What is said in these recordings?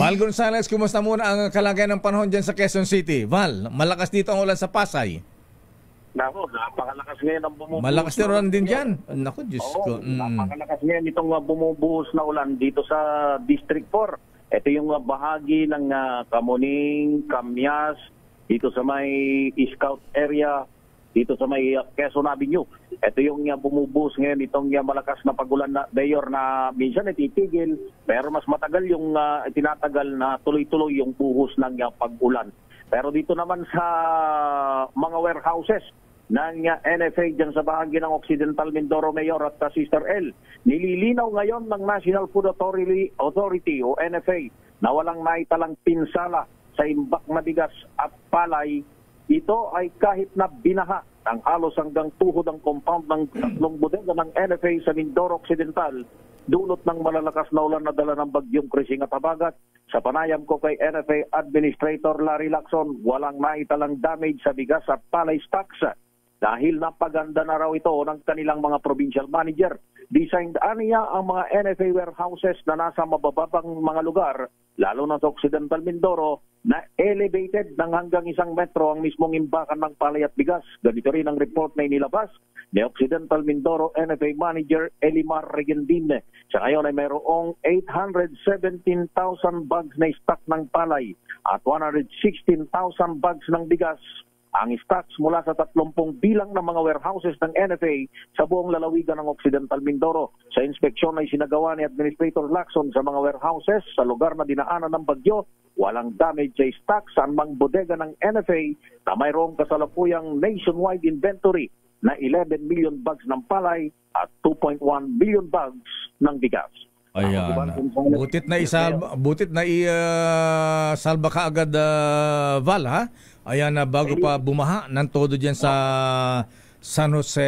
Val Gonzales, kumusta muna ang kalagayan ng panahon dyan sa Quezon City? Val, malakas dito ang ulan sa Pasay. Nako, napakalakas ngayon ang bumubuhos. Malakas na ulan din dyan. Naku, Diyos ko. Napakalakas ngayon itong bumubuhos na ulan dito sa District 4. Ito yung bahagi ng Kamuning, Kamyas, dito sa may Scout area, dito sa may Quezon Avenue. Ito yung bumubuhos ngayon itong malakas na pagulan na Mayor na minsan titigil, pero mas matagal yung tinatagal na tuloy-tuloy yung buhos ng pag-ulan. Pero dito naman sa mga warehouses ng NFA dyan sa bahagi ng Occidental Mindoro Mayor at Sister L, nililinaw ngayon ng National Food Authority o NFA na walang naitalang pinsala sa imbak na bigas at palay. Ito ay kahit na binaha ang halos hanggang tuhod ang compound ng tatlong bodega ng NFA sa Mindoro Occidental, dulot ng malalakas na ulan na dala ng bagyong Krising at Habagat. Sa panayam ko kay NFA Administrator Larry Lacson, walang naitalang damage sa bigas at palay stocks dahil napaganda na raw ito ng kanilang mga provincial manager. Designed aniya ang mga NFA warehouses na nasa mabababang mga lugar, lalo na sa Occidental Mindoro, na elevated ng hanggang 1 metro ang mismong imbakan ng palay at bigas. Ganito rin ang report na inilabas ni Occidental Mindoro NFA Manager Elimar Regendin. Sa ngayon ay mayroong 817,000 bags na stock ng palay at 116,000 bags ng bigas ang stocks mula sa 30 bilang ng mga warehouses ng NFA sa buong lalawigan ng Occidental Mindoro. Sa inspeksyon ay sinagawa ni Administrator Lacson sa mga warehouses sa lugar na dinaanan ng bagyo. Walang damage sa stocks sa mga bodega ng NFA na mayroong kasalukuyang nationwide inventory na 11 million bags ng palay at 2.1 billion bags ng bigas. Ayan. Butit na isalba ka agad, Val, ha? Ayan, bago pa bumaha ng todo dyan sa San Jose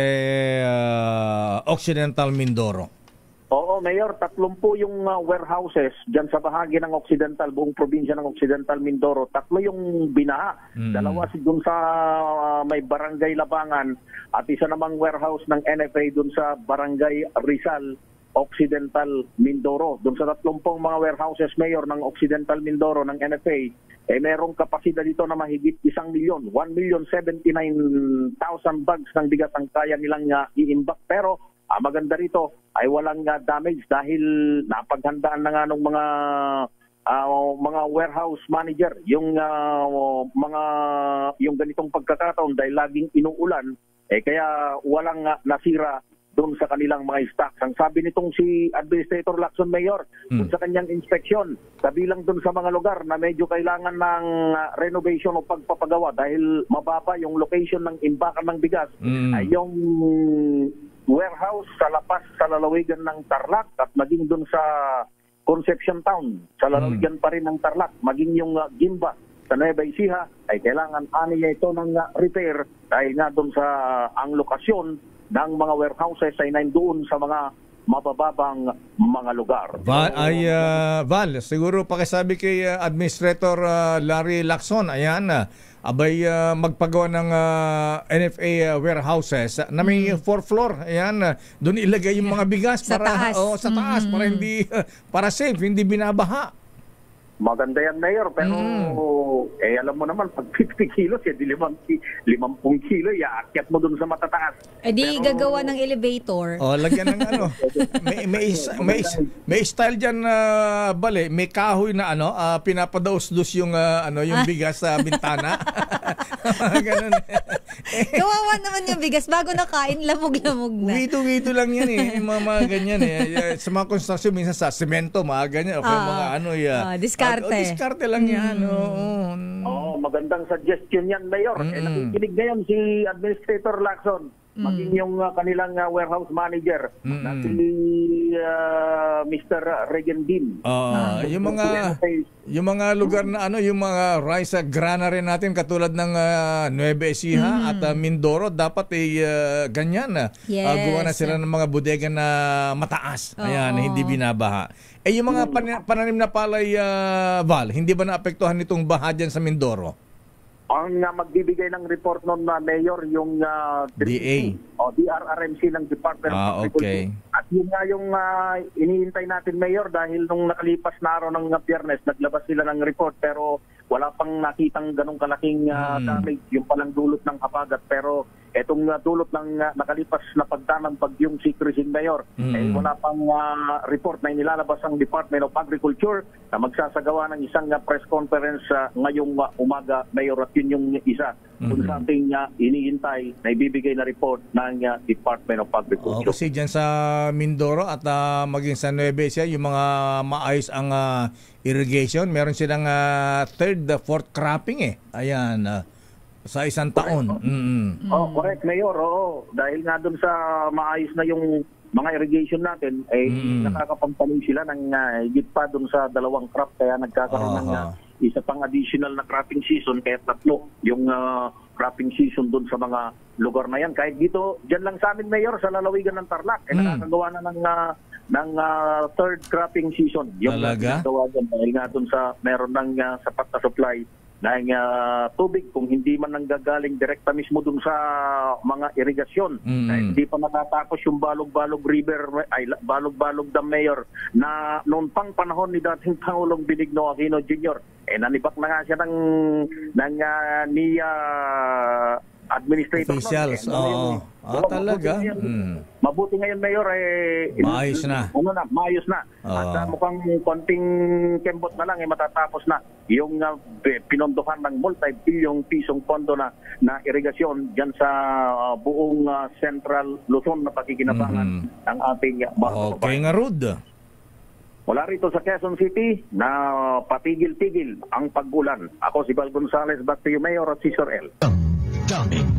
Occidental Mindoro. Oo, Mayor, 30 yung warehouses dyan sa bahagi ng Occidental, buong probinsya ng Occidental Mindoro. 3 yung binaha. 2 dun sa may Barangay Labangan at isa namang warehouse ng NFA dun sa Barangay Rizal, Occidental Mindoro. Doon sa 30 mga warehouses, Mayor, ng Occidental Mindoro ng NFA, merong kapasidad dito na mahigit 1 milyon, 1,079,000 bags ng bigas ang kaya nilang i-imbak. Pero maganda rito ay walang damage dahil napaghandaan na nga ng mga warehouse manager yung ganitong pagkakataon dahil laging inuulan, kaya walang nasira doon sa kanilang mga stocks. Ang sabi nitong si Administrator Lacson, Mayor, doon sa kanyang inspeksyon, kabilang doon sa mga lugar na medyo kailangan ng renovation o pagpapagawa dahil mababa yung location ng imbakan ng bigas, ay yung warehouse sa lapas sa lalawigan ng Tarlac at maging doon sa Concepcion Town, sa lalawigan pa rin ng Tarlac, maging yung Gimba sa Nueva Ecija, ay kailangan aniya ito ng repair dahil nga doon sa ang lokasyon ng mga warehouses ay nandoon sa mga mabababang mga lugar. Val, siguro pakisabi kay Administrator Larry Lacson, ayan, abay magpagawa ng NFA warehouses na may 4th floor, ayan, doon ilagay yung mga bigas sa para taas. Sa taas para hindi para safe, hindi binabaha. Maganda yan, Mayor, pero alam mo naman, pag 50 kilos, di 50 kilo, iakyat mo dun sa matataas. Di gagawa ng elevator. Lagyan ng ano. may style dyan, Bale, may kahoy na pinapadaus-dus yung yung bigas sa bintana. Ganun. Kawawa naman yung bigas, bago nakain, lamog-lamog na. Wito-wito lang yan mga ganyan sa mga construction, minsan sa semento, mga ganyan. O mga diskarte lang yan. Magandang suggestion yan, Mayor. Nakikinig ngayon si Administrator Lacson, maging yung kanilang warehouse manager, na si Mr. Regendin. Yung mga lugar na yung mga rice granary natin katulad ng Nueva Ecija at Mindoro, dapat ganyan. Gawa na sila ng mga bodega na mataas. Ayan, hindi binabaha. Yung mga pananim na palay, Val, hindi ba naapektuhan nitong baha dyan sa Mindoro? ang magbibigay ng report nun na Mayor yung DA. o DRRMC ng Department of Okay. Agriculture. At yun nga yung iniintay natin, Mayor, dahil nung nakalipas na araw ng Biyernes, naglabas sila ng report pero wala pang nakitang ganong kalaking damage, yung palang dulot ng habagat. Pero etong dulot ng nakalipas na pagdanang bagyong si Crising, Mayor, wala pang report na inilalabas ang Department of Agriculture na magsasagawa ng isang press conference ngayong umaga, Mayor, at yun yung isa kung sa ating iniintay na ibibigay na report ng Department of Agriculture. Kasi dyan sa Mindoro at maging sa Nueva Ecija, yung mga maayos ang irrigation, meron silang third, fourth cropping Ayan, sa isang taon. Correct, Mayor. Oo. Dahil nga doon sa maayos na yung mga irrigation natin, nakakapampaling sila ng higit pa doon sa 2 crop, kaya nagkakaroon ng isa pang additional na cropping season, kaya 3 yung cropping season doon sa mga lugar na yan. Kahit dito, dyan lang sa amin, Mayor, sa lalawigan ng Tarlac, nakakagawa na ng third cropping season. Yung nagagawa dyan, dahil nga doon sa meron ng sapat na supply ng tubig, kung hindi man nanggagaling direkta mismo dun sa mga irigasyon. Hindi pa matatapos yung Balog-Balog River, ay Balog-Balog Dam, Mayor, na noon pang panahon ni dating Pangulong Benigno Aquino Jr. Nanibak na nga siya ng NIA administrator. Officials, talaga. Mabuti ngayon, Mayor, maayos na. Maayos na. At mukhang konting kembot na lang, matatapos na yung pinondohan ng multi-billion pisong pondo na irigasyon dyan sa buong Central Luzon na pakikinabangan ng ating mga Okay nga, Rod. Wala rito sa Quezon City na patigil-tigil ang pag-ulan. Ako si Val Gonzales, back to you, Mayor, at si Sir El. Daming